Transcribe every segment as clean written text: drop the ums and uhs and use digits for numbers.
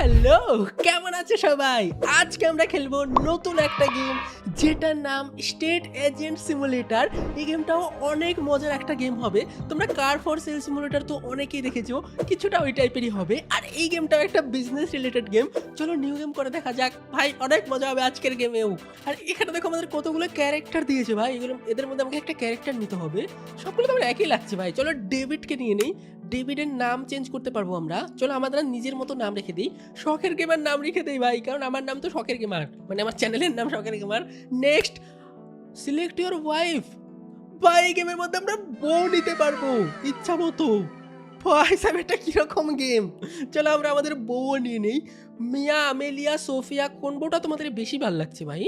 Hello, কেমন আছে সবাই? আজকে আমরা খেলবো নতুন একটা গেম যেটার নাম স্টেট এজেন্ট সিমুলেটর। এই গেমটাও অনেক মজার একটা গেম হবে। তোমরা কার ফর সেল সিমুলেটর তো অনেকেই দেখেছো, কিছুটা ওই টাইপেরই হবে। আর এই গেমটাও একটা বিজনেস রিলেটেড গেম। চলো নিউ গেম করে দেখা যাক ভাই, অনেক মজা হবে আজকের গেমেও। আর এখানে দেখো আমাদের কতগুলো ক্যারেক্টার দিয়েছে ভাই, এগুলো এদের মধ্যে আমাকে একটা ক্যারেক্টার নিতে হবে। সবগুলো তো আমার একই লাগছে ভাই। চলো ডেভিডকে নিয়ে নেই। ডেভিডের নাম চেঞ্জ করতে পারবো আমরা। চলো আমাদের নিজের মতো নাম রেখে দিই, শখের গেমার নাম রেখে দেই ভাই, কারণ আমার নাম তো শখের গেমার, মানে আমার চ্যানেলের নাম শখের gamer. Next, select your wife. ভাই এই গেমের মধ্যে আমরা বউ নিতে পারবো ইচ্ছা মতো। ভাই সাহেব এটা কিরকম গেম। চলো আমরা আমাদের বউও নিয়ে নেই। মিয়া, আমেলিয়া, সোফিয়া, কোন বউটা তোমাদের বেশি ভালো লাগছে ভাই?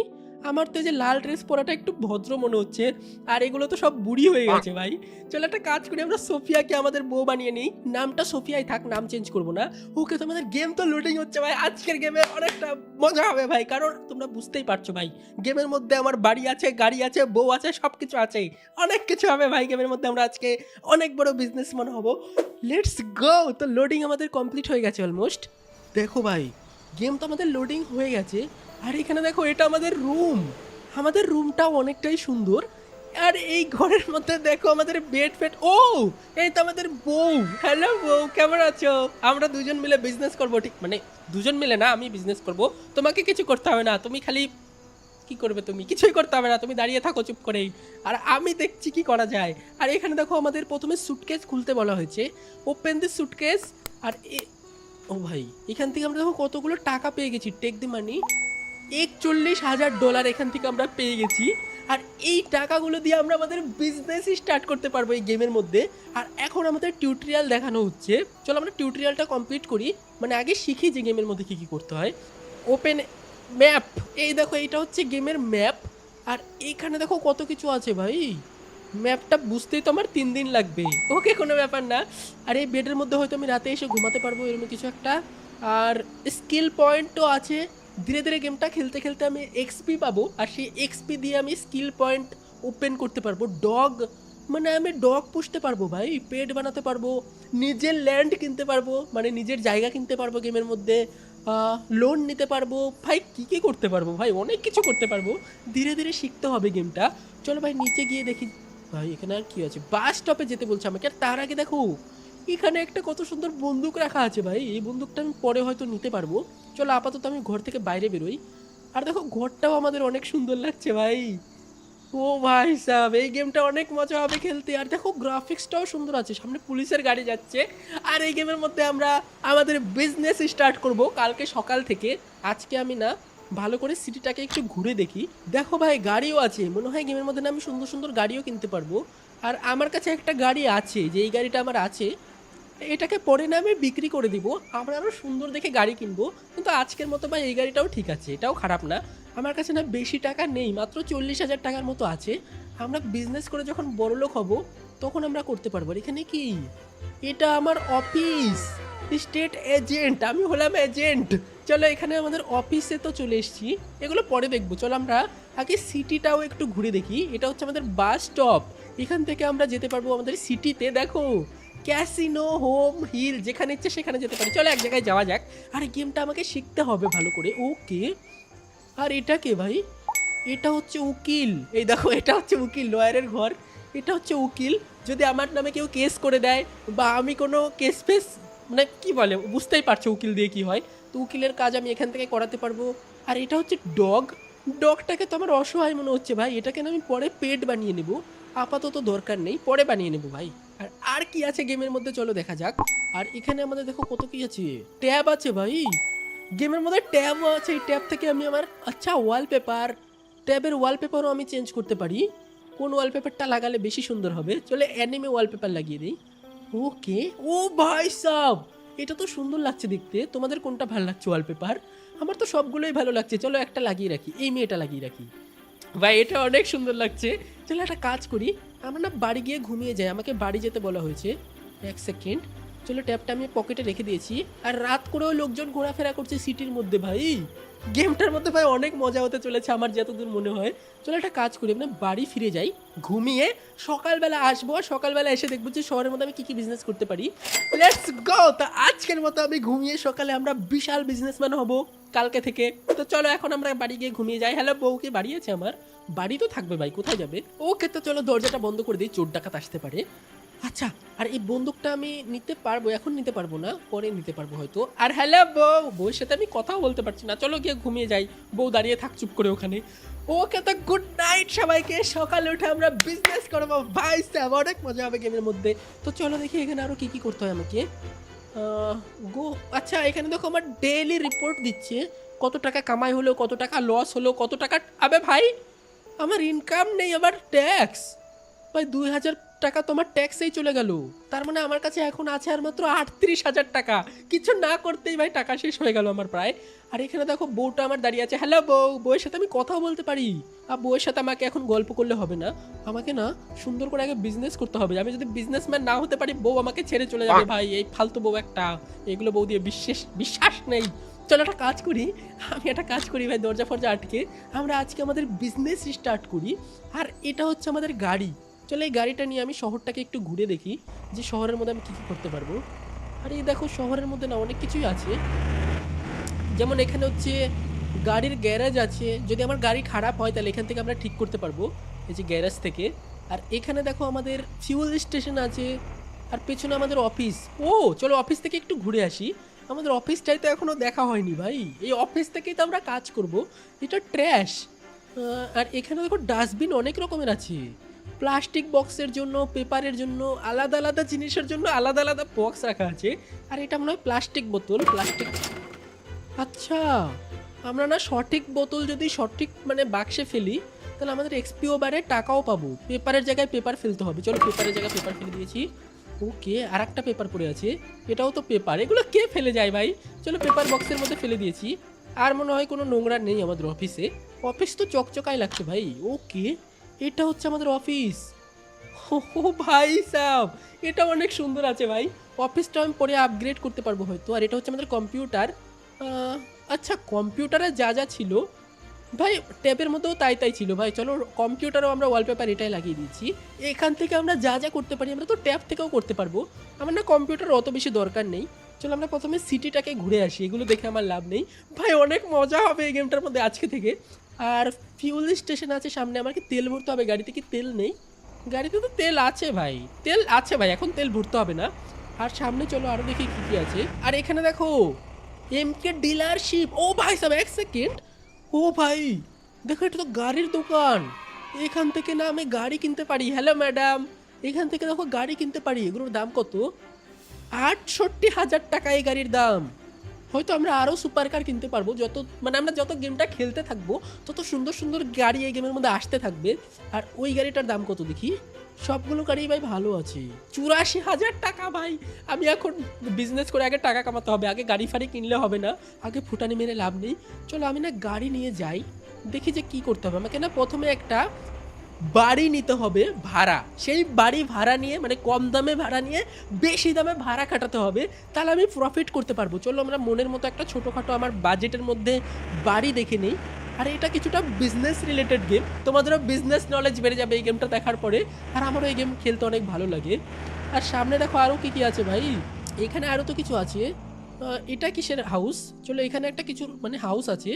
আমার তো এই যে লাল ড্রেস পরাটা একটু ভদ্র মনে হচ্ছে, আর এগুলো তো সব বুড়ি হয়ে গেছে ভাই। চলো একটা কাজ করি, আমরা সোফিয়াকে আমাদের বউ বানিয়ে নিই। নামটা সোফিয়াই থাক, নাম চেঞ্জ করবো না। ওকে, তোমাদের গেম তো লোডিং হচ্ছে ভাই। আজকের গেমে অনেকটা মজা হবে ভাই, কারণ তোমরা বুঝতেই পারছো ভাই, গেমের মধ্যে আমার বাড়ি আছে, গাড়ি আছে, বউ আছে, সব কিছু আছে, অনেক কিছু হবে ভাই গেমের মধ্যে। আমরা আজকে অনেক বড় বিজনেসম্যান হব। Let's go. তো লোডিং আমাদের কমপ্লিট হয়ে গেছে অলমোস্ট। দেখো ভাই, গেম তো আমাদের লোডিং হয়ে গেছে। আর এখানে দেখো, এটা আমাদের রুম। আমাদের রুমটাও অনেকটাই সুন্দর। আর এই ঘরের মধ্যে দেখো আমাদের বেড ফেড। ও, এই তো আমাদের বউ। হ্যালো বউ, কেমন আছো? আমরা দুজন মিলে বিজনেস করবো, ঠিক মানে দুজন মিলে না, আমি বিজনেস করব। তোমাকে কিছু করতে হবে না, তুমি খালি কি করবে? তুমি কিছুই করতে হবে না, তুমি দাঁড়িয়ে থাকো চুপ করেই, আর আমি দেখছি কি করা যায়। আর এখানে দেখো আমাদের প্রথমে সুটকেস খুলতে বলা হয়েছে, ওপেন দি সুটকেস। আর ও ভাই, এখান থেকে আমরা দেখো কতগুলো টাকা পেয়ে গেছি। টেক দি মানি, $41,000 এখান থেকে আমরা পেয়ে গেছি। আর এই টাকাগুলো দিয়ে আমরা আমাদের বিজনেস স্টার্ট করতে পারবো এই গেমের মধ্যে। আর এখন আমাদের টিউটোরিয়াল দেখানো হচ্ছে। চলো আমরা টিউটোরিয়ালটা কমপ্লিট করি, মানে আগে শিখি যে গেমের মধ্যে কী কী করতে হয়। Open map. এই দেখো, এইটা হচ্ছে গেমের ম্যাপ। আর এইখানে দেখো কত কিছু আছে ভাই। ম্যাপটা বুঝতেই তো আমার 3 দিন লাগবে। ওকে, কোনো ব্যাপার না। আর এই বেডের মধ্যে হয়তো আমি রাতে এসে ঘুমাতে পারবো, এরকম কিছু একটা। আর স্কিল পয়েন্টও আছে। ধীরে ধীরে গেমটা খেলতে খেলতে আমি এক্সপি পাবো, আর সেই এক্সপি দিয়ে আমি স্কিল পয়েন্ট ওপেন করতে পারবো। ডগ, মানে আমি ডগ পুষতে পারবো ভাই, পেট বানাতে পারবো, নিজের ল্যান্ড কিনতে পারবো, মানে নিজের জায়গা কিনতে পারবো গেমের মধ্যে, লোন নিতে পারবো ভাই, কী কী করতে পারবো ভাই, অনেক কিছু করতে পারবো। ধীরে ধীরে শিখতে হবে গেমটা। চলো ভাই নিচে গিয়ে দেখি ভাই এখানে আর কি আছে। বাস স্টপে যেতে বলছে আমাকে। আর তার আগে দেখো, এখানে একটা কত সুন্দর বন্দুক রাখা আছে ভাই। এই বন্দুকটা আমি পরে হয়তো নিতে পারবো। চলো আপাতত আমি ঘর থেকে বাইরে বেরোই। আর দেখো ঘরটাও আমাদের অনেক সুন্দর লাগছে ভাই। ও ভাই সাহেব, এই গেমটা অনেক মজা হবে খেলতে। আর দেখো গ্রাফিক্সটাও সুন্দর আছে, সামনে পুলিশের গাড়ি যাচ্ছে। আর এই গেমের মধ্যে আমরা আমাদের বিজনেস স্টার্ট করব কালকে সকাল থেকে। আজকে আমি না, ভালো করে সিটিটাকে একটু ঘুরে দেখি। দেখো ভাই, গাড়িও আছে, মনে হয় গেমের মধ্যে না আমি সুন্দর সুন্দর গাড়িও কিনতে পারবো। আর আমার কাছে একটা গাড়ি আছে, যে এই গাড়িটা আমার আছে, এটাকে পরে না আমি বিক্রি করে দিব। আমরা আরও সুন্দর দেখে গাড়ি কিনবো। কিন্তু আজকের মতো ভাই এই গাড়িটাও ঠিক আছে, এটাও খারাপ না। আমার কাছে না বেশি টাকা নেই, মাত্র 40,000 টাকার মতো আছে। আমরা বিজনেস করে যখন বড়লোক হব তখন আমরা করতে পারবো। আর এখানে কি, এটা আমার অফিস, স্টেট এজেন্ট, আমি হলাম এজেন্ট। চলো এখানে আমাদের অফিসে তো চলে এসেছি, এগুলো পরে দেখবো। চলো আমরা আগে সিটিটাও একটু ঘুরে দেখি। এটা হচ্ছে আমাদের বাস স্টপ, এখান থেকে আমরা যেতে পারবো আমাদের সিটিতে। দেখো ক্যাসিনো, হোম হিল, যেখানে ইচ্ছে সেখানে যেতে পারি। চলো এক জায়গায় যাওয়া যাক। আর এই গেমটা আমাকে শিখতে হবে ভালো করে। ওকে, আর এটা কে ভাই? এটা হচ্ছে উকিল। এই দেখো, এটা হচ্ছে উকিল, লয়ারের ঘর। এটা হচ্ছে উকিল। যদি আমার নামে কেউ কেস করে দেয়, বা আমি কোনো কেস ফেস, মানে কি বলে বুঝতেই পারছো উকিল দিয়ে কি হয়, তো উকিলের কাজ আমি এখান থেকে করাতে পারবো। আর এটা হচ্ছে ডগ। ডগটাকে তো আমার অসহায় মনে হচ্ছে ভাই, এটাকে না আমি পরে পেট বানিয়ে নেব, আপাতত দরকার নেই, পরে বানিয়ে নেব ভাই। আর আর কি আছে গেমের মধ্যে চলো দেখা যাক। আর এখানে আমাদের দেখো কত কি আছে, ট্যাব আছে ভাই। গেমের মধ্যে ট্যাবও আছে, এই ট্যাব থেকে আমি আমার, আচ্ছা ওয়ালপেপার, ট্যাবের ওয়ালপেপারও আমি চেঞ্জ করতে পারি। কোন ওয়ালপেপারটা লাগালে বেশি সুন্দর হবে? চলে অ্যানিমে ওয়ালপেপার লাগিয়ে দিই। ওকে, ও ভাই সাব, এটা তো সুন্দর লাগছে দেখতে। তোমাদের কোনটা ভালো লাগছে ওয়ালপেপার? আমার তো সবগুলোই ভালো লাগছে। চলো একটা লাগিয়ে রাখি, এই মেয়েটা লাগিয়ে রাখি। ভাই এটা অনেক সুন্দর লাগছে। চলো একটা কাজ করি, আমরা না বাড়ি গিয়ে ঘুমিয়ে যাই, আমাকে বাড়ি যেতে বলা হয়েছে। এক সেকেন্ড, চলো ট্যাবটা আমি পকেটে রেখে দিয়েছি। আর রাত করেও লোকজন ঘোরাফেরা করছে সিটির মধ্যে ভাই। গেমটার মধ্যে ভাই অনেক মজা হতে চলেছে আমার যতদূর মনে হয়। চলো একটা কাজ করি, আমরা বাড়ি ফিরে যাই, ঘুমিয়ে সকালবেলা আসবো। সকালবেলা এসে দেখবো যে শহরের মধ্যে আমি কি কি বিজনেস করতে পারি। Let's go. তা আজকের মতো আমি ঘুমিয়ে সকালে আমরা বিশাল বিজনেসম্যান হব কালকে থেকে। তো চলো এখন আমরা বাড়ি গিয়ে ঘুমিয়ে যাই। হ্যালো বউ, কি বাড়ি আছে আমার? বাড়ি তো থাকবে ভাই, কোথায় যাবে? ওকে, তো চলো দরজাটা বন্ধ করে দিই, চোর ডাকাত আসতে পারে। আচ্ছা, আর এই বন্দুকটা আমি নিতে পারবো? এখন নিতে পারবো না, পরে নিতে পারবো হয়তো। আর হ্যালো বউ, বউয়ের সাথে আমি কথাও বলতে পারছি না। চলো গিয়ে ঘুমিয়ে যাই, বউ দাঁড়িয়ে থাক চুপ করে ওখানে। ওকে, তো গুড নাইট সবাইকে। সকালে উঠে আমরা বিজনেস করবো ভাই স্যার, অনেক মজা হবে গেমের মধ্যে। তো চলো দেখি এখানে আরো কি কি করতে হয় আমাকে। গো, আচ্ছা এখানে দেখো আমার ডেইলি রিপোর্ট দিচ্ছে, কত টাকা কামাই হলো, কত টাকা লস হলো, কত টাকা। আবে ভাই, আমার ইনকাম নেই, আবার ট্যাক্স। ভাই 2000 টাকা তোমার ট্যাক্সেই চলে গেল। তার মানে আমার কাছে এখন আছে আর মাত্র 38,000 টাকা। কিছু না করতেই ভাই টাকা শেষ হয়ে গেল আমার প্রায়। আর এখানে দেখো বউটা আমার দাঁড়িয়ে আছে। হ্যালো বউ, বউয়ের সাথে আমি কথাও বলতে পারি। আর বউয়ের সাথে আমাকে এখন গল্প করলে হবে না, আমাকে না সুন্দর করে আগে বিজনেস করতে হবে। আমি যদি বিজনেসম্যান না হতে পারি, বউ আমাকে ছেড়ে চলে যাবে ভাই। এই ফালতু বউ একটা, এগুলো বউ দিয়ে বিশ্বাস নেই। চলো একটা কাজ করি, আমি একটা কাজ করি ভাই, দরজা ফরজা আটকে আমরা আজকে আমাদের বিজনেস স্টার্ট করি। আর এটা হচ্ছে আমাদের গাড়ি। চলো এই গাড়িটা নিয়ে আমি শহরটাকে একটু ঘুরে দেখি যে শহরের মধ্যে আমি কী কী করতে পারবো। আর এই দেখো শহরের মধ্যে না অনেক কিছুই আছে, যেমন এখানে হচ্ছে গাড়ির গ্যারেজ আছে। যদি আমার গাড়ি খারাপ হয় তাহলে এখান থেকে আমরা ঠিক করতে পারবো, এই যে গ্যারেজ থেকে। আর এখানে দেখো আমাদের ফিউল স্টেশন আছে। আর পেছনে আমাদের অফিস। ও চলো অফিস থেকে একটু ঘুরে আসি, আমাদের অফিসটাই তো এখনও দেখা হয়নি ভাই। এই অফিস থেকেই তো আমরা কাজ করব। এটা ট্র্যাশ। আর এখানে দেখো ডাস্টবিন অনেক রকমের আছে, প্লাস্টিক বক্সের জন্য, পেপারের জন্য, আলাদা আলাদা জিনিসের জন্য আলাদা আলাদা বক্স রাখা আছে। আর এটা মনে হয় প্লাস্টিক বোতল, প্লাস্টিক। আচ্ছা, আমরা না সঠিক বোতল যদি সঠিক মানে বাক্সে ফেলি তাহলে আমাদের এক্সপিও বাড়ে, টাকাও পাবো। পেপারের জায়গায় পেপার ফেলতে হবে। চলো পেপারের জায়গায় পেপার ফেলে দিয়েছি। ওকে, আর একটা পেপার পড়ে আছে, এটাও তো পেপার। এগুলো কে ফেলে যায় ভাই? চলো পেপার বক্সের মধ্যে ফেলে দিয়েছি। আর মনে হয় কোনো নোংরা নেই আমাদের অফিসে। অফিস তো চকচকাই লাগছে ভাই। ওকে, এটা হচ্ছে আমাদের অফিস। ও ভাই সাব, এটা অনেক সুন্দর আছে ভাই। অফিসটা আমি পরে আপগ্রেড করতে পারবো হয়তো। আর এটা হচ্ছে আমাদের কম্পিউটার। আচ্ছা, কম্পিউটারে যা যা ছিল ভাই ট্যাবের মধ্যেও তাই তাই ছিল ভাই। চলো কম্পিউটারও আমরা ওয়ালপেপার এটাই লাগিয়ে দিচ্ছি। এখান থেকে আমরা যা যা করতে পারি আমরা তো ট্যাব থেকেও করতে পারবো। আমার না কম্পিউটার অত বেশি দরকার নেই। চলো আমরা প্রথমে সিটিটাকে ঘুরে আসি, এগুলো দেখে আমার লাভ নেই ভাই। অনেক মজা হবে এই গেমটার মধ্যে আজকে থেকে। আর ফিউল স্টেশন আছে সামনে, আমাকে তেল ভরতে হবে। গাড়িতে কি তেল নেই? গাড়িতে তো তেল আছে ভাই, তেল আছে ভাই, এখন তেল ভরতে হবে না। আর সামনে চলো আরও দেখি কী কী আছে। আর এখানে দেখো এমকে ডিলারশিপ। ও ভাই সাহেব এক সেকেন্ড, ও ভাই দেখো এটা তো গাড়ির দোকান। এখান থেকে না আমি গাড়ি কিনতে পারি। হ্যালো ম্যাডাম, এখান থেকে দেখো গাড়ি কিনতে পারি। এগুলোর দাম কত? 68,000 টাকা এই গাড়ির দাম। হয়তো আমরা আরও সুপার কার কিনতে পারবো। যত মানে আমরা যত গেমটা খেলতে থাকবো তত সুন্দর সুন্দর গাড়ি এই গেমের মধ্যে আসতে থাকবে। আর ওই গাড়িটার দাম কত দেখি? সবগুলো গাড়ি ভাই ভালো আছে, 84,000 টাকা ভাই। আমি এখন বিজনেস করে আগে টাকা কামাতে হবে, আগে গাড়ি ফাড়ি কিনলে হবে না, আগে ফুটানি মেরে লাভ নেই। চলো আমি না গাড়ি নিয়ে যাই, দেখি যে কি করতে হবে আমাকে। না প্রথমে একটা বাড়ি নিতে হবে ভাড়া। সেই বাড়ি ভাড়া নিয়ে মানে কম দামে ভাড়া নিয়ে বেশি দামে ভাড়া কাটাতে হবে, তাহলে আমি প্রফিট করতে পারবো। চলো আমরা মনের মতো একটা ছোটোখাটো আমার বাজেটের মধ্যে বাড়ি দেখে নিই। আর এটা কিছুটা বিজনেস রিলেটেড গেম, তোমাদেরও বিজনেস নলেজ বেড়ে যাবে এই গেমটা দেখার পরে। আর আমারও এই গেম খেলতে অনেক ভালো লাগে। আর সামনে দেখো আরও কী কী আছে ভাই, এখানে আরও তো কিছু আছে। এটা কিসের হাউস? চলো এখানে একটা কিছু মানে হাউস আছে।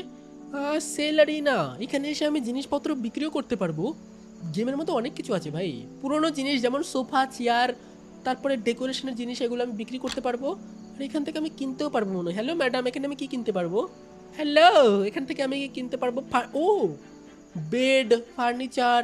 সেলারি না, এখানে এসে আমি জিনিসপত্র বিক্রিও করতে পারবো। গেমের মধ্যে অনেক কিছু আছে ভাই, পুরোনো জিনিস যেমন সোফা চেয়ার, তারপরে ডেকোরেশনের জিনিস, এগুলো আমি বিক্রি করতে পারবো। আর এখান থেকে আমি কিনতেও পারবো মনে হয়। হ্যালো ম্যাডাম, এখানে আমি কি কিনতে পারবো? হ্যালো, এখান থেকে আমি কিনতে পারবো ও বেড, ফার্নিচার,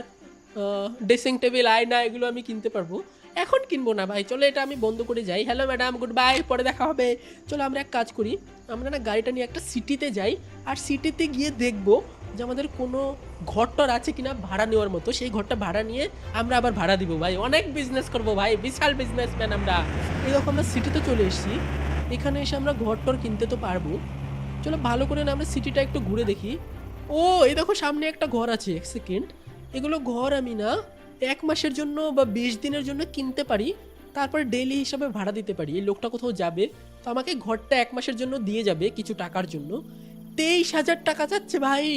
ড্রেসিং টেবিল, আয়না, এগুলো আমি কিনতে পারবো। এখন কিনবো না ভাই, চলো এটা আমি বন্ধ করে যাই। হ্যালো ম্যাডাম, গুড বাই, পরে দেখা হবে। চলো আমরা এক কাজ করি, আমরা না গাড়িটা নিয়ে একটা সিটিতে যাই। আর সিটিতে গিয়ে দেখবো যে আমাদের কোনো ঘরটর আছে কিনা ভাড়া নেওয়ার মতো। সেই ঘরটা ভাড়া নিয়ে আমরা আবার ভাড়া দিব ভাই। অনেক বিজনেস করবো ভাই, বিশাল বিজনেসম্যান আমরা। এরকম আমরা সিটিতে চলে এসেছি, এখানে এসে আমরা ঘরটর কিনতে তো পারবো। চলো ভালো করে না আমরা সিটিটা একটু ঘুরে দেখি। ও এই দেখো সামনে একটা ঘর আছে, এক সেকেন্ড। এগুলো ঘর আমি না 1 মাসের জন্য বা 20 দিনের জন্য কিনতে পারি, তারপরে ডেইলি হিসাবে ভাড়া দিতে পারি। এই লোকটা কোথাও যাবে তো আমাকে ঘরটা 1 মাসের জন্য দিয়ে যাবে কিছু টাকার জন্য। 23,000 টাকা যাচ্ছে ভাই।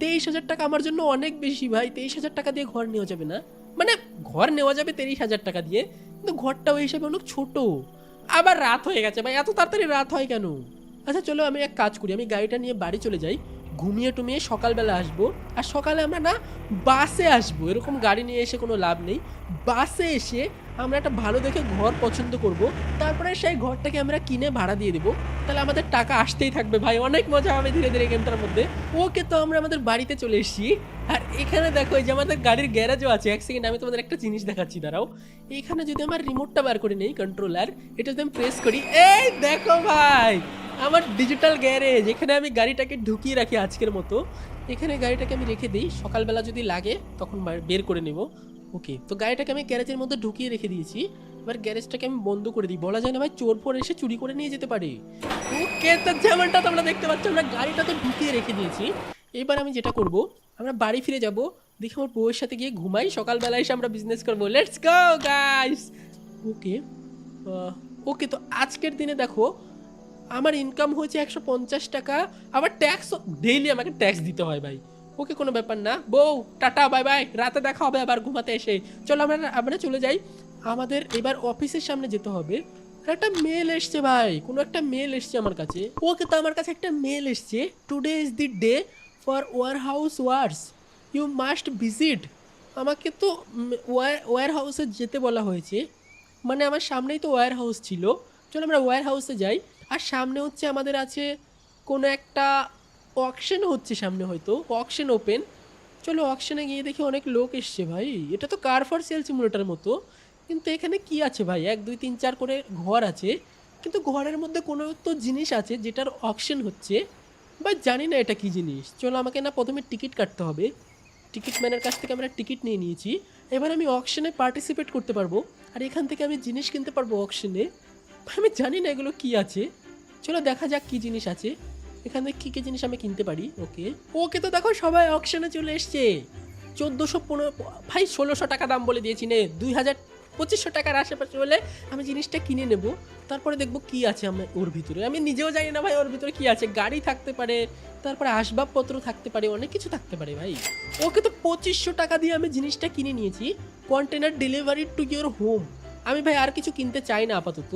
23,000 টাকা আমার জন্য অনেক বেশি ভাই। 23,000 টাকা দিয়ে ঘর নেওয়া যাবে না, মানে ঘর নেওয়া যাবে 23,000 টাকা দিয়ে, কিন্তু ঘরটা ওই হিসাবে অনেক ছোট। আবার রাত হয়ে গেছে ভাই, এত তাড়াতাড়ি রাত হয় কেন? আচ্ছা চলো আমি এক কাজ করি, আমি গাড়িটা নিয়ে বাড়ি চলে যাই, ঘুমিয়ে টুমিয়ে সকালবেলা আসবো। আর সকালে আমরা না বাসে আসবো, এরকম গাড়ি নিয়ে এসে কোনো লাভ নেই। বাসে এসে আমরা একটা ভালো দেখে ঘর পছন্দ করব, তারপরে সেই ঘরটাকে আমরা কিনে ভাড়া দিয়ে দেবো। তাহলে আমাদের টাকা আসতেই থাকবে ভাই, অনেক মজা হবে ধীরে ধীরে গেমটার মধ্যে। ওকে, তো আমরা আমাদের বাড়িতে চলে এসেছি। আর এখানে দেখো এই যে আমাদের গাড়ির গ্যারেজও আছে। এক সেকেন্ড আমি তোমাদের একটা জিনিস দেখাচ্ছি, দাঁড়াও। এইখানে যদি আমার রিমোটটা বার করে নেই, কন্ট্রোলার, এটা যদি আমি প্রেস করি, এই দেখো ভাই আমার ডিজিটাল গ্যারেজ। এখানে আমি গাড়িটাকে ঢুকিয়ে রাখি আজকের মতো। এখানে গাড়িটাকে আমি রেখে দিই, সকালবেলা যদি লাগে তখন বের করে নেব। ওকে, তো গাড়িটাকে আমি গ্যারেজের মধ্যে ঢুকিয়ে রেখে দিয়েছি। এবার গ্যারেজটাকে আমি বন্ধ করে দিই, বলা যায় না ভাই চোর ফোর এসে চুরি করে নিয়ে যেতে পারে। ওকে, তো যেমনটা তোমরা দেখতে পাচ্ছ আমরা গাড়িটাকে ঢুকিয়ে রেখে দিয়েছি। এবার আমি যেটা করব, আমরা বাড়ি ফিরে যাব, দেখি আমার বউয়ের সাথে গিয়ে ঘুমাই, সকালবেলা এসে আমরা বিজনেস করবো। Let's go guys. ওকে ওকে, তো আজকের দিনে দেখো আমার ইনকাম হয়েছে 150 টাকা। আবার ট্যাক্স, ডেইলি আমাকে ট্যাক্স দিতে হয় ভাই। ওকে, কোনো ব্যাপার না বউ, টাটা বাই বাই, রাতে দেখা হবে আবার ঘুমাতে এসে। চলো আমরা চলে যাই, আমাদের এবার অফিসের সামনে যেতে হবে। আর একটা মেল এসছে ভাই, কোনো একটা মেল এসছে আমার কাছে। ওকে, তো আমার কাছে একটা মেল এসছে, today is the day for warehouse wars, you must visit. আমাকে তো ওয়ার হাউসে যেতে বলা হয়েছে, মানে আমার সামনেই তো ওয়্যার হাউস ছিল। চলো আমরা ওয়্যার হাউসে যাই। আর সামনে হচ্ছে আমাদের আছে কোনো একটা অকশন হচ্ছে সামনে, হয়তো অকশন ওপেন। চলো অকশনে গিয়ে দেখি অনেক লোক এসছে ভাই। এটা তো কার ফর সেল সিমুলেটার মতো, কিন্তু এখানে কি আছে ভাই, 1 2 3 4 করে ঘর আছে, কিন্তু ঘরের মধ্যে কোনো তো জিনিস আছে যেটার অকশন হচ্ছে, ভাই জানি না এটা কি জিনিস। চলো আমাকে না প্রথমে টিকিট কাটতে হবে। টিকিট ম্যানের কাছ থেকে আমরা টিকিট নিয়ে নিয়েছি। এবার আমি অকশনে পার্টিসিপেট করতে পারবো, আর এখান থেকে আমি জিনিস কিনতে পারবো অকশনে। আমি জানি না এগুলো কি আছে, চলো দেখা যাক কি জিনিস আছে এখান থেকে, কী কী জিনিস আমি কিনতে পারি। ওকে ওকে, তো দেখো সবাই অকশনে চলে এসছে। 1415 ভাই, 1600 টাকা দাম বলে দিয়েছি, নে 2500 টাকার আশেপাশে হলে আমি জিনিসটা কিনে নেব। তারপরে দেখবো কি আছে আমি ওর ভিতরে, আমি নিজেও জানি না ভাই ওর ভিতরে কি আছে। গাড়ি থাকতে পারে, তারপরে আসবাবপত্র থাকতে পারে, অনেক কিছু থাকতে পারে ভাই। ওকে, তো 2500 টাকা দিয়ে আমি জিনিসটা কিনে নিয়েছি। Container delivery to your home. আমি ভাই আর কিছু কিনতে চাই না আপাতত।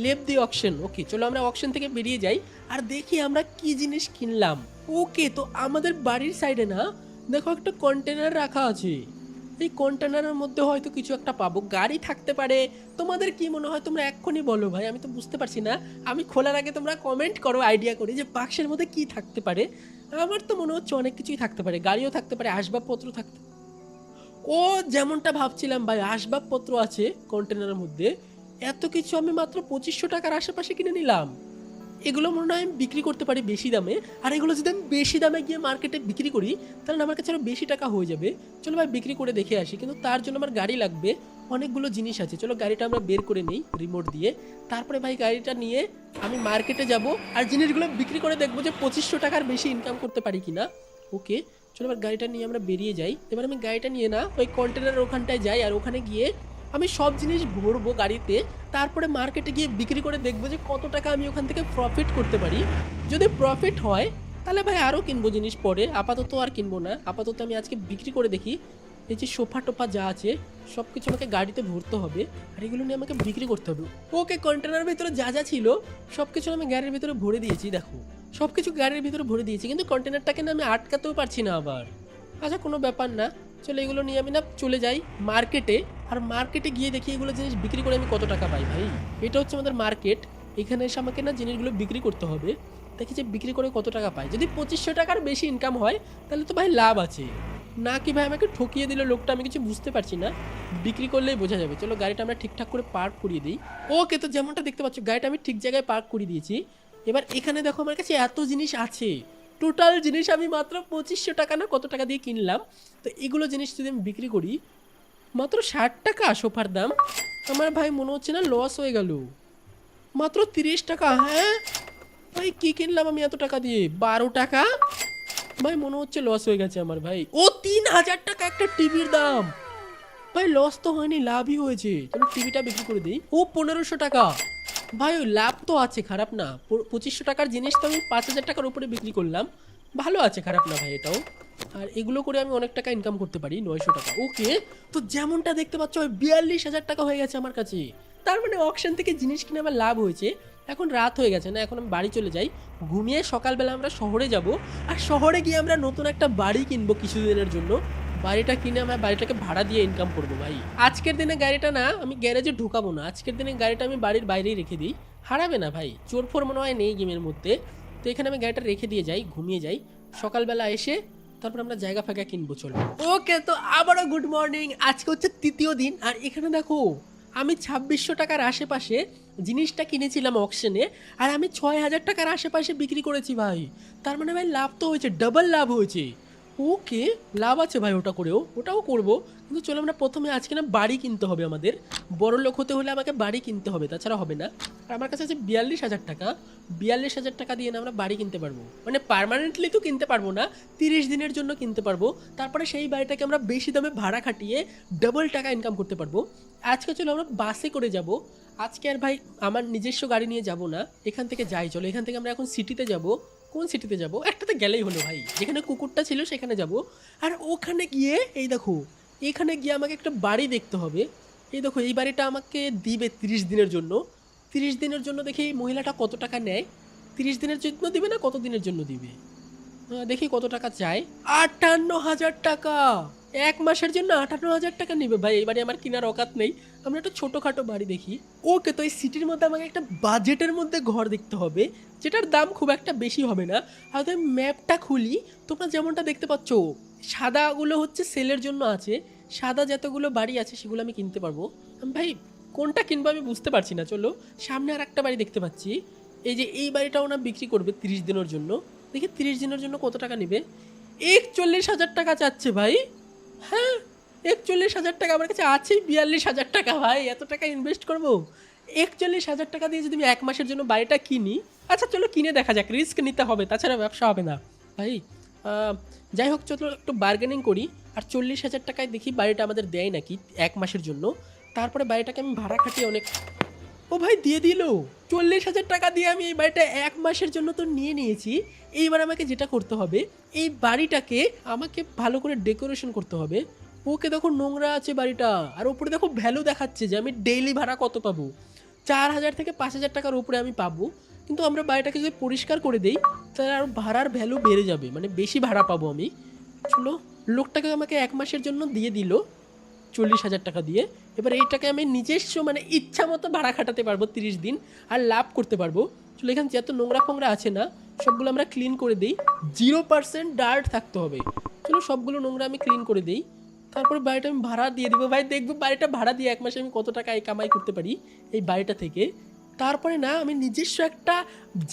লেভ দি অকশন। ওকে, চলো আমরা অকশন থেকে বেরিয়ে যাই আর দেখি আমরা কি জিনিস কিনলাম। ওকে, তো আমাদের বাড়ির সাইডে না দেখো একটা কন্টেনার রাখা আছে। এই কন্টেনারের মধ্যে হয়তো কিছু একটা পাবো, গাড়ি থাকতে পারে। তোমাদের কি মনে হয় তোমরা এক্ষুনি বলো ভাই, আমি তো বুঝতে পারছি না। আমি খোলার আগে তোমরা কমেন্ট করো, আইডিয়া করে যে বাক্সের মধ্যে কি থাকতে পারে। আমার তো মনে হচ্ছে অনেক কিছুই থাকতে পারে, গাড়িও থাকতে পারে, আসবাবপত্র থাকতে। ও যেমনটা ভাবছিলাম ভাই, আসবাবপত্র আছে কন্টেনারের মধ্যে। এত কিছু আমি মাত্র 2500 টাকার আশেপাশে কিনে নিলাম। এগুলো মনে হয় আমি বিক্রি করতে পারি বেশি দামে। আর এগুলো যদি আমি বেশি দামে গিয়ে মার্কেটে বিক্রি করি তাহলে আমার কাছে আরও বেশি টাকা হয়ে যাবে। চলো ভাই বিক্রি করে দেখে আসি, কিন্তু তার জন্য আমার গাড়ি লাগবে, অনেকগুলো জিনিস আছে। চলো গাড়িটা আমরা বের করে নিই রিমোট দিয়ে। তারপরে ভাই গাড়িটা নিয়ে আমি মার্কেটে যাব আর জিনিসগুলো বিক্রি করে দেখবো যে 2500 টাকার বেশি ইনকাম করতে পারি কিনা। ওকে, চলো এবার গাড়িটা নিয়ে আমরা বেরিয়ে যাই। এবার আমি গাড়িটা নিয়ে না ওই কন্টেনারের ওখানটায় যাই, আর ওখানে গিয়ে আমি সব জিনিস ভরবো গাড়িতে। তারপরে মার্কেটে গিয়ে বিক্রি করে দেখবো যে কত টাকা আমি ওখান থেকে প্রফিট করতে পারি। যদি প্রফিট হয় তাহলে ভাই আরও কিনবো জিনিস পরে, আপাতত আর কিনবো না। আপাতত আমি আজকে বিক্রি করে দেখি। এই যে সোফা টোফা যা আছে সব কিছু আমাকে গাড়িতে ভরতে হবে, আর এগুলো নিয়ে আমাকে বিক্রি করতে হবে। ওকে, কন্টেনারের ভিতরে যা যা ছিল সব কিছু আমি গাড়ির ভিতরে ভরে দিয়েছি। দেখো সব কিছু গাড়ির ভিতরে ভরে দিয়েছি, কিন্তু কন্টেনারটাকে না আমি আটকাতেও পারছি না আবার। আচ্ছা কোনো ব্যাপার না, চলো এগুলো নিয়ে আমি না চলে যাই মার্কেটে। আর মার্কেটে গিয়ে দেখি এগুলো জিনিস বিক্রি করে আমি কত টাকা পাই ভাই। এটা হচ্ছে আমাদের মার্কেট, এখানে এসে আমাকে না জিনিসগুলো বিক্রি করতে হবে। দেখি যে বিক্রি করে কত টাকা পাই। যদি 2500 টাকার বেশি ইনকাম হয় তাহলে তো ভাই লাভ আছে, না কি ভাই আমাকে ঠকিয়ে দিল লোকটা, আমি কিছু বুঝতে পারছি না। বিক্রি করলেই বোঝা যাবে। চলো গাড়িটা আমরা ঠিকঠাক করে পার্ক করিয়ে দিই। ওকে, তো যেমনটা দেখতে পাচ্ছ গাড়িটা আমি ঠিক জায়গায় পার্ক করিয়ে দিয়েছি। এবার এখানে দেখো আমার কাছে এত জিনিস আছে, টোটাল জিনিস আমি মাত্র 2500 টাকা না কত টাকা দিয়ে কিনলাম। তো এগুলো জিনিস যদি আমি বিক্রি করি মাত্র 60 টাকা সোফার দাম, আমার ভাই মনে হচ্ছে না লস হয়ে গেল। মাত্র 30 টাকা। হ্যাঁ ভাই, কি কিনলাম আমি এত টাকা দিয়ে? 12 টাকা। ভাই মনে হচ্ছে লস হয়ে গেছে আমার ভাই। ও 3000 টাকা একটা টিভির দাম। ভাই লস তো হয়নি, লাভই হয়েছে। চলো টিভিটা বিক্রি করে দিই। ও 1500 টাকা ভাই, ওই লাভ তো আছে, খারাপ না। 2500 টাকার জিনিস তো আমি 5000 টাকার উপরে বিক্রি করলাম, ভালো আছে, খারাপ না ভাই এটাও। আর এগুলো করে আমি অনেক টাকা ইনকাম করতে পারি, 900 টাকা। ওকে, তো যেমনটা দেখতে পাচ্ছ 42,000 টাকা হয়ে গেছে আমার কাছে। তার মানে অকশন থেকে জিনিস কিনে আমার লাভ হয়েছে। এখন রাত হয়ে গেছে না, এখন আমি বাড়ি চলে যাই, ঘুমিয়ে সকালবেলা আমরা শহরে যাব। আর শহরে গিয়ে আমরা নতুন একটা বাড়ি কিনবো কিছুদিনের জন্য। বাড়িটা কিনে আমরা বাড়িটাকে ভাড়া দিয়ে ইনকাম করবো ভাই। আজকের দিনে গাড়িটা না আমি গ্যারেজে ঢুকাবো না, আজকের দিনে গাড়িটা আমি বাড়ির বাইরেই রেখে দিই, হারাবে না ভাই। চোর ফোর মনে হয় নেই গেমের মধ্যে। তো এখানে আমি গাড়িটা রেখে দিয়ে যাই, ঘুমিয়ে যাই, সকালবেলা এসে তারপর আমরা জায়গা ফাঁকা কিনবো। চলো ওকে, তো আবারও গুড মর্নিং। আজকে হচ্ছে তৃতীয় দিন, আর এখানে দেখো আমি 2600 টাকার আশেপাশে জিনিসটা কিনেছিলাম অকশনে, আর আমি 6000 টাকার আশেপাশে বিক্রি করেছি ভাই। তার মানে ভাই লাভ তো হয়েছে, ডাবল লাভ হয়েছে। ওকে, লাভ আছে ভাই, ওটা করেও, ওটাও করব। কিন্তু চলো আমরা প্রথমে আজকে না বাড়ি কিনতে হবে আমাদের। বড় লোক হতে হলে আমাকে বাড়ি কিনতে হবে, তাছাড়া হবে না। আর আমার কাছে আছে 42,000 টাকা। 42,000 টাকা দিয়ে না আমরা বাড়ি কিনতে পারবো, মানে পার্মানেন্টলি তো কিনতে পারবো না, 30 দিনের জন্য কিনতে পারবো। তারপরে সেই বাড়িটাকে আমরা বেশি দামে ভাড়া খাটিয়ে ডাবল টাকা ইনকাম করতে পারবো। আজকে চলো আমরা বাসে করে যাব। আজকে আর ভাই আমার নিজস্ব গাড়ি নিয়ে যাব না, এখান থেকে যাই। চলো এখান থেকে আমরা এখন সিটিতে যাব। কোন সিটিতে যাব? একটাতে গেলেই হলো ভাই, যেখানে কুকুরটা ছিল সেখানে যাব। আর ওখানে গিয়ে এই দেখো, এখানে গিয়ে আমাকে একটা বাড়ি দেখতে হবে। এই দেখো, এই বাড়িটা আমাকে দিবে 30 দিনের জন্য। 30 দিনের জন্য দেখি এই মহিলাটা কত টাকা নেয়। 30 দিনের জন্য দিবে না কত দিনের জন্য দিবে, দেখি কত টাকা চায়। 58,000 টাকা। 1 মাসের জন্য 58,000 টাকা নিবে ভাই। এই বাড়ি আমার কেনার অকাত নেই, আমরা একটা ছোটোখাটো বাড়ি দেখি। ওকে, তো এই সিটির মধ্যে আমাকে একটা বাজেটের মধ্যে ঘর দেখতে হবে, যেটার দাম খুব একটা বেশি হবে না। আর ম্যাপটা খুলি, তোমরা যেমনটা দেখতে পাচ্ছ সাদাগুলো হচ্ছে সেলের জন্য আছে। সাদা যতগুলো বাড়ি আছে সেগুলো আমি কিনতে পারবো। ভাই কোনটা কিনবো আমি বুঝতে পারছি না। চলো সামনে আর একটা বাড়ি দেখতে পাচ্ছি, এই যে এই বাড়িটাও না বিক্রি করবে 30 দিনের জন্য। দেখি 30 দিনের জন্য কত টাকা নেবে। 41,000 টাকা চাচ্ছে ভাই। হ্যাঁ, 41,000 টাকা আমার কাছে আছেই 42,000 টাকা ভাই, এত টাকা ইনভেস্ট করবো? 41,000 টাকা দিয়ে যদি আমি 1 মাসের জন্য বাড়িটা কিনি, আচ্ছা চলো কিনে দেখা যাক, রিস্ক নিতে হবে, তাছাড়া ব্যবসা হবে না ভাই। যাই হোক, চলো একটু বার্গেনিং করি। আর 40,000 টাকায় দেখি বাড়িটা আমাদের দেয় নাকি 1 মাসের জন্য। তারপরে বাড়িটাকে আমি ভাড়া খাটিয়ে অনেক, ও ভাই দিয়ে দিল 40,000 টাকা দিয়ে আমি এই বাড়িটা 1 মাসের জন্য তো নিয়ে নিয়েছি। এইবার আমাকে যেটা করতে হবে, এই বাড়িটাকে আমাকে ভালো করে ডেকোরেশন করতে হবে। ওকে দেখো নোংরা আছে বাড়িটা, আর উপরে দেখো ভ্যালু দেখাচ্ছে যে আমি ডেইলি ভাড়া কত পাবো, 4,000 থেকে 5,000 টাকার উপরে আমি পাবো। কিন্তু আমরা বাড়িটাকে যদি পরিষ্কার করে দেই তাহলে আরও ভাড়ার ভ্যালু বেড়ে যাবে, মানে বেশি ভাড়া পাবো আমি। চলো, লোকটাকে আমাকে 1 মাসের জন্য দিয়ে দিল 40,000 টাকা দিয়ে। এবার এইটাকে আমি নিজস্ব মানে ইচ্ছা মতো ভাড়া খাটাতে পারবো 30 দিন, আর লাভ করতে পারবো। চলো এখানে যত নোংরা ফোংরা আছে না সবগুলো আমরা ক্লিন করে দিই, 0% ডার্ট থাকতে হবে। চলো সবগুলো নোংরা আমি ক্লিন করে দিই, তারপরে বাড়িটা আমি ভাড়া দিয়ে দিব ভাই। দেখবো বাড়িটা ভাড়া দিয়ে 1 মাসে আমি কত টাকা কামাই করতে পারি এই বাড়িটা থেকে। তারপরে না আমি নিজস্ব একটা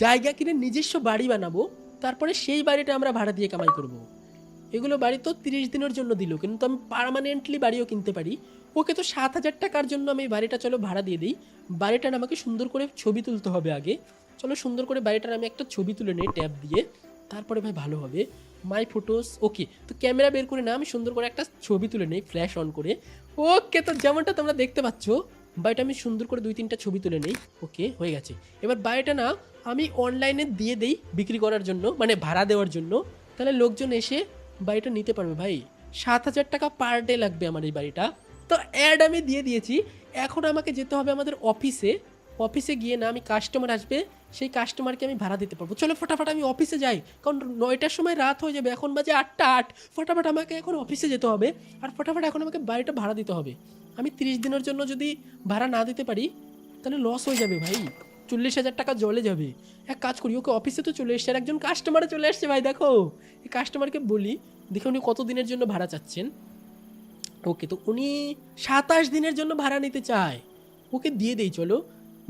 জায়গা কিনে নিজস্ব বাড়ি বানাবো, তারপরে সেই বাড়িটা আমরা ভাড়া দিয়ে কামাই করবো। এগুলো বাড়ি তো 30 দিনের জন্য দিল, কিন্তু আমি পার্মানেন্টলি বাড়িও কিনতে পারি। ওকে, তো 7,000 টাকার জন্য আমি বাড়িটা চলো ভাড়া দিয়ে দিই। বাড়িটার আমাকে সুন্দর করে ছবি তুলতে হবে আগে। চলো সুন্দর করে বাড়িটার আমি একটা ছবি তুলে নিই ট্যাব দিয়ে, তারপরে ভাই ভালো হবে। মাই ফটোস, ওকে, তো ক্যামেরা বের করে না আমি সুন্দর করে একটা ছবি তুলে নিই ফ্ল্যাশ অন করে। ওকে, তো যেমনটা তোমরা দেখতে পাচ্ছ বাড়িটা আমি সুন্দর করে 2-3টা ছবি তুলে নিই। ওকে, হয়ে গেছে। এবার বাড়িটা না আমি অনলাইনে দিয়ে দিই বিক্রি করার জন্য, মানে ভাড়া দেওয়ার জন্য, তাহলে লোকজন এসে বাড়িটা নিতে পারবে ভাই। 7,000 টাকা পার ডে লাগবে আমার এই বাড়িটা। তো অ্যাড আমি দিয়ে দিয়েছি, এখন আমাকে যেতে হবে আমাদের অফিসে। অফিসে গিয়ে না আমি কাস্টমার আসবে, সেই কাস্টমারকে আমি ভাড়া দিতে পারবো। চলো ফটাফট আমি অফিসে যাই, কারণ 9টার সময় রাত হয়ে যাবে, এখন বাজে 8টা 8। ফটাফট আমাকে এখন অফিসে যেতে হবে, আর ফটাফট এখন আমাকে বাড়িটা ভাড়া দিতে হবে। আমি 30 দিনের জন্য যদি ভাড়া না দিতে পারি তাহলে লস হয়ে যাবে ভাই, 40,000 টাকা জলে যাবে। এক কাজ করি, ওকে অফিসে তো চলে এসছে, আর একজন কাস্টমারে চলে আসছে ভাই। দেখো এই কাস্টমারকে বলি, দেখে উনি কত দিনের জন্য ভাড়া চাচ্ছেন। ওকে, তো উনি 27 দিনের জন্য ভাড়া নিতে চায়। ওকে দিয়ে দেই চলো,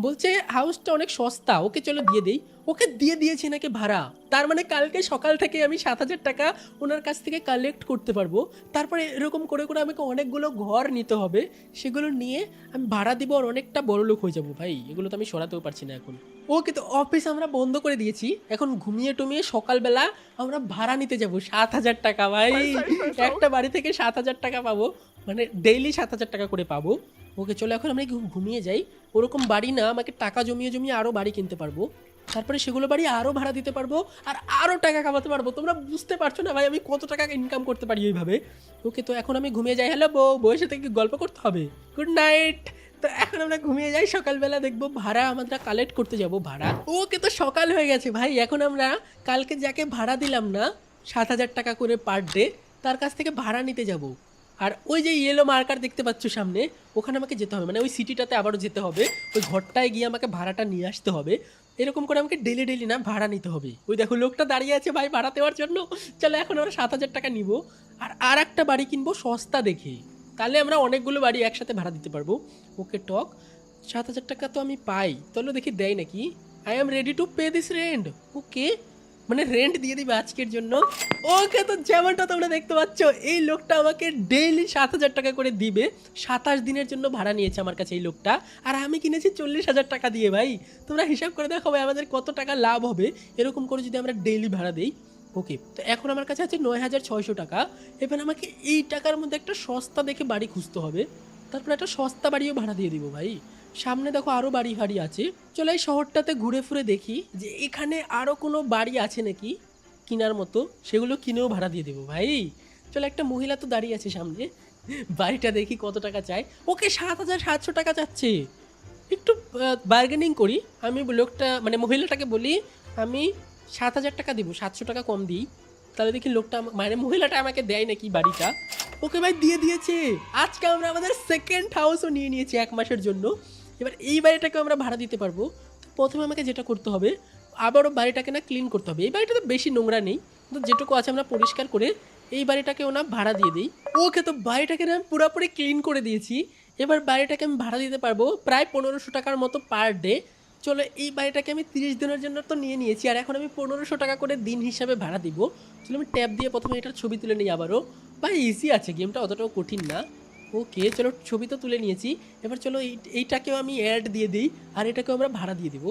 বলছে হাউসটা অনেক সস্তা, ওকে চলো দিয়ে দেই। ওকে দিয়ে দিয়েছি নাকি ভাড়া, তার মানে কালকে সকাল থেকে আমি 7,000 টাকা ওনার কাছ থেকে কালেক্ট করতে পারবো। তারপরে এরকম করে করে আমাকে অনেকগুলো ঘর নিতে হবে, সেগুলো নিয়ে আমি ভাড়া দিব আর অনেকটা বড় লোক হয়ে যাবো ভাই। এগুলো তো আমি সরাতেও পারছি না এখন। ওকে, তো অফিস আমরা বন্ধ করে দিয়েছি, এখন ঘুমিয়ে টুমিয়ে সকালবেলা আমরা ভাড়া নিতে যাবো 7,000 টাকা ভাই। একটা বাড়ি থেকে 7,000 টাকা পাবো, মানে ডেইলি 7,000 টাকা করে পাবো। ওকে চলো এখন আমরা ঘুমিয়ে যাই। ওরকম বাড়ি না, আমাকে টাকা জমিয়ে জমিয়ে আরও বাড়ি কিনতে পারবো, তারপরে সেগুলো বাড়ি আরও ভাড়া দিতে পারবো আর আরও টাকা কামাতে পারবো। তোমরা বুঝতে পারছো না ভাই আমি কত টাকা ইনকাম করতে পারি এইভাবে। ওকে তো এখন আমি ঘুমিয়ে যাই। হ্যালো বউয়ের সাথে কি গল্প করতে হবে? Good night. তো এখন আমরা ঘুমিয়ে যাই, সকালবেলা দেখবো ভাড়া আমরা কালেক্ট করতে যাব ভাড়া। ওকে তো সকাল হয়ে গেছে ভাই, এখন আমরা কালকে যাকে ভাড়া দিলাম না 7,000 টাকা করে পার ডে, তার কাছ থেকে ভাড়া নিতে যাব। আর ওই যে ইয়েলো মার্কার দেখতে পাচ্ছ সামনে, ওখানে আমাকে যেতে হবে, মানে ওই সিটিটাতে আবারও যেতে হবে, ওই ঘরটায় গিয়ে আমাকে ভাড়াটা নিয়ে আসতে হবে। এরকম করে আমাকে ডেলি ডেলি না ভাড়া নিতে হবে। ওই দেখো লোকটা দাঁড়িয়ে আছে ভাই ভাড়া দেওয়ার জন্য। চলো এখন আমরা 7,000 টাকা নিব আর একটা বাড়ি কিনবো সস্তা দেখে, তাহলে আমরা অনেকগুলো বাড়ি একসাথে ভাড়া দিতে পারবো। ওকে টক 7,000 টাকা তো আমি পাই, চলো দেখি দেয় নাকি। I am ready to pay this rent. Okay মানে রেন্ট দিয়ে দিবে আজকের জন্য। ওকে তো যেমনটা তোমরা দেখতে পাচ্ছ এই লোকটা আমাকে ডেইলি 7,000 টাকা করে দিবে। 27 দিনের জন্য ভাড়া নিয়েছে আমার কাছে এই লোকটা, আর আমি কিনেছি 40,000 টাকা দিয়ে। ভাই তোমরা হিসাব করে দেখো ভাই আমাদের কত টাকা লাভ হবে এরকম করে যদি আমরা ডেইলি ভাড়া দিই। ওকে তো এখন আমার কাছে আছে 9,600 টাকা। এবার আমাকে এই টাকার মধ্যে একটা সস্তা দেখে বাড়ি খুঁজতে হবে, তারপর একটা সস্তা বাড়িও ভাড়া দিয়ে দিব ভাই। সামনে দেখো আরও বাড়ি ফাড়ি আছে, চলো এই শহরটাতে ঘুরে ফুরে দেখি যে এখানে আরও কোনো বাড়ি আছে নাকি কেনার মতো, সেগুলো কিনেও ভাড়া দিয়ে দেবো ভাই। চলো একটা মহিলা তো দাঁড়িয়ে আছে সামনে, বাড়িটা দেখি কত টাকা চাই। ওকে 7,700 টাকা চাচ্ছে। একটু বার্গেনিং করি, আমি লোকটা মানে মহিলাটাকে বলি আমি 7,000 টাকা দিব, 700 টাকা কম দিই, তাহলে দেখি লোকটা মানে মহিলাটা আমাকে দেয় নাকি বাড়িটা। ওকে ভাই দিয়ে দিয়েছে। আজকে আমরা আমাদের সেকেন্ড হাউসও নিয়ে নিয়েছি 1 মাসের জন্য। এবার এই বাড়িটাকে আমরা ভাড়া দিতে পারবো। প্রথমে আমাকে যেটা করতে হবে আবারও বাড়িটাকে না ক্লিন করতে হবে। এই বাড়িটা তো বেশি নোংরা নেই, কিন্তু যেটুকু আছে আমরা পরিষ্কার করে এই বাড়িটাকেও না ভাড়া দিয়ে দিই। ওকে তো বাড়িটাকে না পুরোপুরি ক্লিন করে দিয়েছি। এবার বাড়িটাকে আমি ভাড়া দিতে পারবো প্রায় 1,500 টাকার মতো পার ডে। চলো এই বাড়িটাকে আমি 30 দিনের জন্য তো নিয়ে নিয়েছি, আর এখন আমি 1,500 টাকা করে দিন হিসাবে ভাড়া দিব। চলো আমি ট্যাব দিয়ে প্রথমে এটার ছবি তুলে নিই আবারও। ভাই ইজি আছে গেমটা, অতটাও কঠিন না। ওকে চলো ছবি তো তুলে নিয়েছি, এবার চলো এইটাকেও আমি অ্যাড দিয়ে দিই আর এটাকেও আমরা ভাড়া দিয়ে দিব।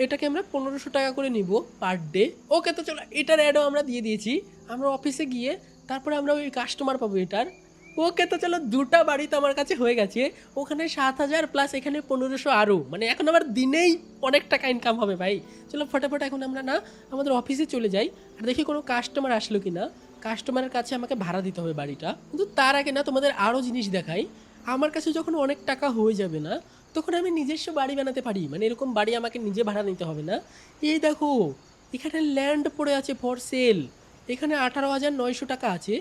এটাকে আমরা 1,500 টাকা করে নিব পার ডে। ওকে তো চলো এটার অ্যাডও আমরা দিয়ে দিয়েছি। আমরা অফিসে গিয়ে তারপরে আমরা ওই কাস্টমার পাবো এটার। ওকে তো চলো দুটা বাড়ি তো আমার কাছে হয়ে গেছে, ওখানে 7,000 প্লাস এখানে 1,500 আরও, মানে এখন আমার দিনেই অনেক টাকা ইনকাম হবে ভাই। চলো ফটাফট এখন আমরা না আমাদের অফিসে চলে যাই আর দেখি কোনো কাস্টমার আসলো কি না। কাস্টমারের কাছে আমাকে ভাড়া দিতে হবে বাড়িটা, কিন্তু তার আগে না তোমাদের আরও জিনিস দেখাই। আমার কাছে যখন অনেক টাকা হয়ে যাবে না তখন আমি নিজস্ব বাড়ি বানাতে পারি, মানে এরকম বাড়ি আমাকে নিজে ভাড়া নিতে হবে না। এই দেখো এখানে ল্যান্ড পড়ে আছে ফর সেল, এখানে 18,900 টাকা আছে।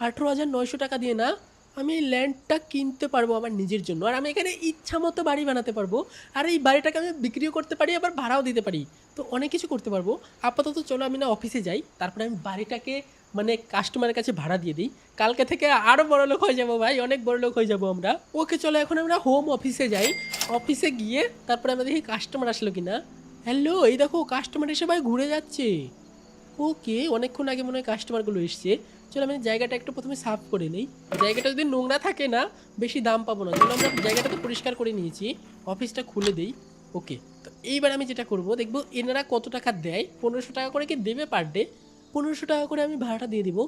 18,900 টাকা দিয়ে না আমি এই ল্যান্ডটা কিনতে পারবো আমার নিজের জন্য, আর আমি এখানে ইচ্ছা মতো বাড়ি বানাতে পারবো। আর এই বাড়িটাকে আমি বিক্রিও করতে পারি আবার ভাড়াও দিতে পারি, তো অনেক কিছু করতে পারবো। আপাতত চলো আমি না অফিসে যাই, তারপরে আমি বাড়িটাকে মানে কাস্টমারের কাছে ভাড়া দিয়ে দিই। কালকে থেকে আরও বড় লোক হয়ে যাবো ভাই, অনেক বড় লোক হয়ে যাবো আমরা। ওকে চলো এখন আমরা হোম অফিসে যাই। অফিসে গিয়ে তারপরে আমরা দেখি কাস্টমার আসলো কি না। হ্যালো এই দেখো কাস্টমার এসে ভাই ঘুরে যাচ্ছে। ওকে অনেকক্ষণ আগে মনে হয় কাস্টমারগুলো এসছে। চলো আমি জায়গাটা একটু প্রথমে সাফ করে নিই, জায়গাটা যদি নোংরা থাকে না বেশি দাম পাবো না। চলো আমরা জায়গাটা তো পরিষ্কার করে নিয়েছি, অফিসটা খুলে দিই। ওকে তো এইবার আমি যেটা করবো দেখবো এনারা কত টাকা দেয়। 1,500 টাকা করে কি দেবে পার ডে? 1,500 টাকা করে আমি ভাড়াটা দিয়ে দিব।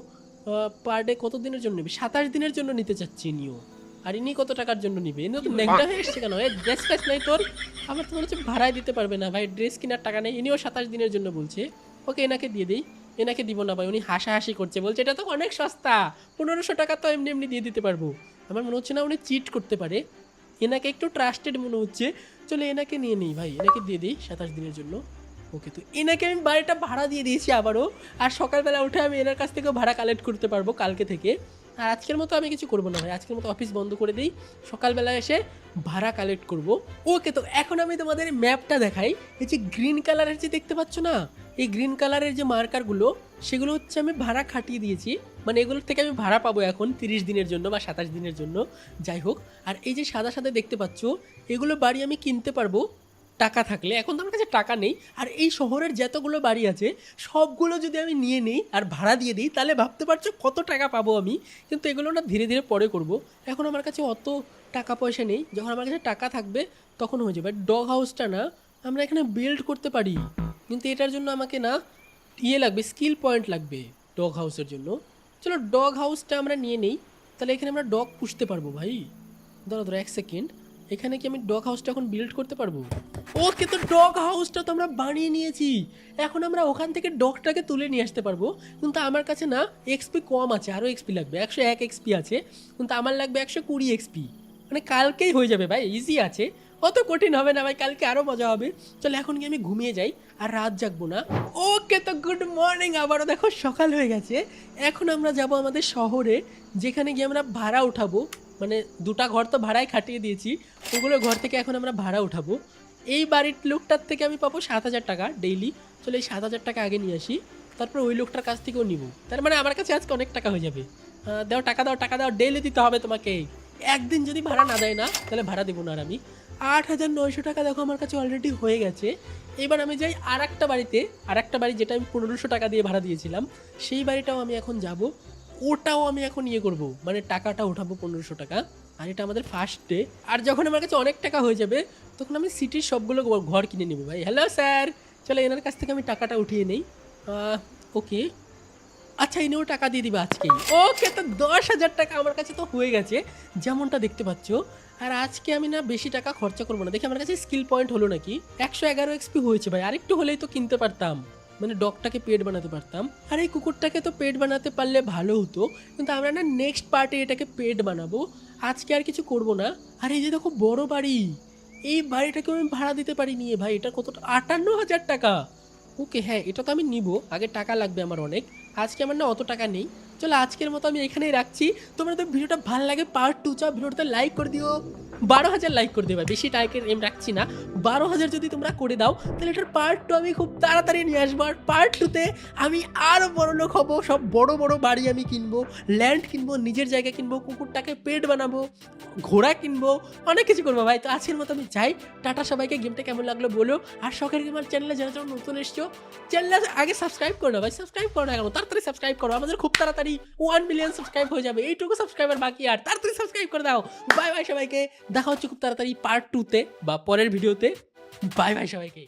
পার ডে কত দিনের জন্য নেবে? 27 দিনের জন্য নিতে চাচ্ছি ইনিও। আর ইনি কত টাকার জন্য নিবে? ইনি তো ন্যাংটা হয়ে এসছে কেন? ড্রেস ফ্রেস নাই তোর? আমার তো মনে হচ্ছে ভাড়ায় দিতে পারবে না ভাই, ড্রেস কেনার টাকা নেই। ইনিও 27 দিনের জন্য বলছে। ওকে এনাকে দিয়ে দিই। এনাকে দিব না ভাই, উনি হাসাহাসি করছে, বলছে এটা তো অনেক সস্তা, 1,500 টাকা তো এমনি এমনি দিয়ে দিতে পারবো। আমার মনে হচ্ছে না উনি চিট করতে পারে, এনাকে একটু ট্রাস্টেড মনে হচ্ছে। চলো এনাকে নিয়ে নিই ভাই, এনাকে দিয়ে দিই 27 দিনের জন্য। ওকে তো এনাকে আমি বাড়িটা ভাড়া দিয়ে দিয়েছি আবারও, আর সকালবেলা উঠে আমি এনার কাছ থেকেও ভাড়া কালেক্ট করতে পারবো কালকে থেকে। আর আজকের মতো আমি কিছু করবো না ভাই, আজকের মতো অফিস বন্ধ করে দিই, সকালবেলা এসে ভাড়া কালেক্ট করব। ওকে তো এখন আমি তোমাদের ম্যাপটা দেখাই। এই যে গ্রিন কালারের যে দেখতে পাচ্ছ না, এই গ্রিন কালারের যে মার্কারগুলো সেগুলো হচ্ছে আমি ভাড়া খাটিয়ে দিয়েছি, মানে এগুলোর থেকে আমি ভাড়া পাবো এখন 30 দিনের জন্য বা 27 দিনের জন্য, যাই হোক। আর এই যে সাদা সাদা দেখতে পাচ্ছ এগুলো বাড়ি আমি কিনতে পারবো টাকা থাকলে, এখন তো আমার কাছে টাকা নেই। আর এই শহরের যতগুলো বাড়ি আছে সবগুলো যদি আমি নিয়ে নিই আর ভাড়া দিয়ে দিই তাহলে ভাবতে পারছো কত টাকা পাবো আমি। কিন্তু এগুলো না ধীরে ধীরে পরে করব, এখন আমার কাছে অত টাকা পয়সা নেই। যখন আমার কাছে টাকা থাকবে তখন হয়ে যাবে। ডগ হাউসটা না আমরা এখানে বিল্ড করতে পারি, কিন্তু এটার জন্য আমাকে না লাগবে, স্কিল পয়েন্ট লাগবে ডগ হাউসের জন্য। চলো ডগ হাউসটা আমরা নিয়ে নিই। তাহলে এখানে আমরা ডগ পুষতে পারবো ভাই। ধরো 1 সেকেন্ড, এখানে কি আমি ডগ হাউসটা এখন বিল্ড করতে পারবো? ওকে, তো ডগ হাউসটা তো আমরা বানিয়ে নিয়েছি। এখন আমরা ওখান থেকে ডগটাকে তুলে নিয়ে আসতে পারবো। কিন্তু আমার কাছে না এক্সপি কম আছে, আরও এক্সপি লাগবে। 101 এক্সপি আছে, কিন্তু আমার লাগবে 120 এক্সপি। মানে কালকেই হয়ে যাবে ভাই, ইজি আছে, অত কঠিন হবে না ভাই, কালকে আরও মজা হবে। চলো এখন কি আমি ঘুমিয়ে যাই, আর রাত জাগবো না। ওকে, তো গুড মর্নিং, আবারও দেখো সকাল হয়ে গেছে। এখন আমরা যাব আমাদের শহরে, যেখানে গিয়ে আমরা ভাড়া উঠাবো। মানে 2টা ঘর তো ভাড়ায় খাটিয়ে দিয়েছি, ওগুলো ঘর থেকে এখন আমরা ভাড়া উঠাবো। এই বাড়ির লোকটার থেকে আমি পাবো 7,000 টাকা ডেইলি। চলো এই 7,000 টাকা আগে নিয়ে আসি, তারপর ওই লোকটার কাছ থেকেও নিব। তার মানে আমার কাছে আজকে অনেক টাকা হয়ে যাবে। দাও টাকা দাও, টাকা দাও, ডেইলি দিতে হবে তোমাকে। একদিন যদি ভাড়া না দেয় না, তাহলে ভাড়া দেবো না আর আমি। 8,900 টাকা দেখো আমার কাছে অলরেডি হয়ে গেছে। এবার আমি যাই আর একটা বাড়িতে, আর একটা বাড়ি যেটা আমি 1500 টাকা দিয়ে ভাড়া দিয়েছিলাম, সেই বাড়িটাও আমি এখন যাব। ওটাও আমি এখন ইয়ে করবো, মানে টাকাটা উঠাবো 1500 টাকা। আর এটা আমাদের ফার্স্ট ডে। আর যখন আমার কাছে অনেক টাকা হয়ে যাবে, তখন আমি সিটির সবগুলো ঘর কিনে নেবো ভাই। হ্যালো স্যার, চলো এনার কাছ থেকে আমি টাকাটা উঠিয়ে নেই। ওকে, আচ্ছা ইনিও টাকা দিয়ে দিবে আজকেই। ওকে, তো 10,000 টাকা আমার কাছে তো হয়ে গেছে, যেমনটা দেখতে পাচ্ছ। আর আজকে আমি না বেশি টাকা খরচা করবো না। দেখি আমার কাছে স্কিল পয়েন্ট হলো নাকি। 111 এক্সপি হয়েছে ভাই, আরেকটু হলেই তো কিনতে পারতাম, মানে ডগটাকে পেট বানাতে পারতাম। আর এই কুকুরটাকে তো পেট বানাতে পারলে ভালো হতো, কিন্তু আমরা না নেক্সট পার্টে এটাকে পেট বানাবো। আজকে আর কিছু করব না। আর এই যে দেখো বড় বাড়ি, এই বাড়িটাকে আমি ভাড়া দিতে পারি নিয়ে ভাই, এটা কত, 58,000 টাকা। ওকে হ্যাঁ, এটা তো আমি নিব, আগে টাকা লাগবে আমার অনেক। আজকে আমার না অত টাকা নেই। চলো আজকের মতো আমি এখানেই রাখছি। তোমরা তো ভিডিওটা ভালো লাগে, পার্ট 2 চাও, ভিডিওটা লাইক করে দিও। 12,000 লাইক করে দেবে, বেশি টাইকের এম রাখছি না। 12,000 যদি তোমরা করে দাও, তাহলে এটার পার্ট 2 আমি খুব তাড়াতাড়ি নিয়ে আসবো। আর পার্ট 2তে আমি আরও বড় লোক হবো, সব বড় বড় বাড়ি আমি কিনবো, ল্যান্ড কিনবো, নিজের জায়গা কিনবো, কুকুরটাকে পেট বানাবো, ঘোড়া কিনবো, অনেক কিছু করবো ভাই। তো আজকের মতো আমি যাই, টাটা সবাইকে। গেমটা কেমন লাগলো বলো। আর শখের গেমার চ্যানেলে যারা যারা নতুন এসছো, চ্যানেলে আগে সাবস্ক্রাইব করো না ভাই, সাবস্ক্রাইব করো না কেন, তাড়াতাড়ি সাবস্ক্রাইব করো। আমাদের খুব তাড়াতাড়ি 1 মিলিয়ন সাবস্ক্রাইব হয়ে যাবে, এইটুকু সাবস্ক্রাইবার বাকি, আর তাড়াতাড়ি সাবস্ক্রাইব করে দাও। বাই বাই সবাইকে, দেখা হচ্ছে খুব তাড়াতাড়ি পার্ট 2তে বা পরের ভিডিওতে। বাই বাই সবাইকে।